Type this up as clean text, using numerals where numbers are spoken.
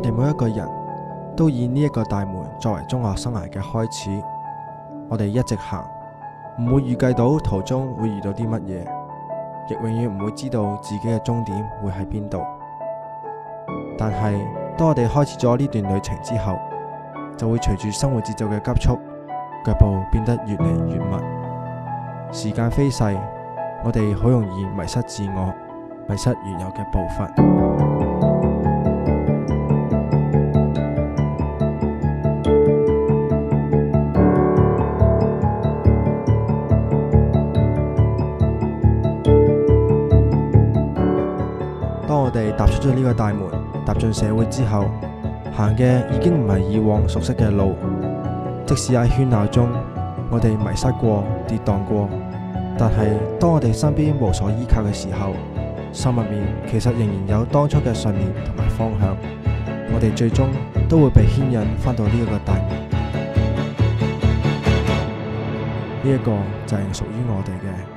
哋每一個人都以呢一個大門作為中學生涯嘅開始，我哋一直行，唔會預計到途中會遇到啲乜嘢，亦永遠唔會知道自己嘅終點會喺邊度。但係當我哋開始咗呢段旅程之後，就會隨住生活節奏嘅急速，腳步變得越嚟越密。時間飛逝，我哋好容易迷失自我，迷失原有嘅步伐。當我哋踏出咗呢個大門，踏進社會之後，行嘅已經唔係以往熟悉嘅路。即使喺喧鬧中，我哋迷失過、跌宕過，但係當我哋身邊無所依靠嘅時候，心入面其實仍然有當初嘅信念同埋方向。我哋最終都會被牽引返到呢一個大門。呢一個就係屬於我哋嘅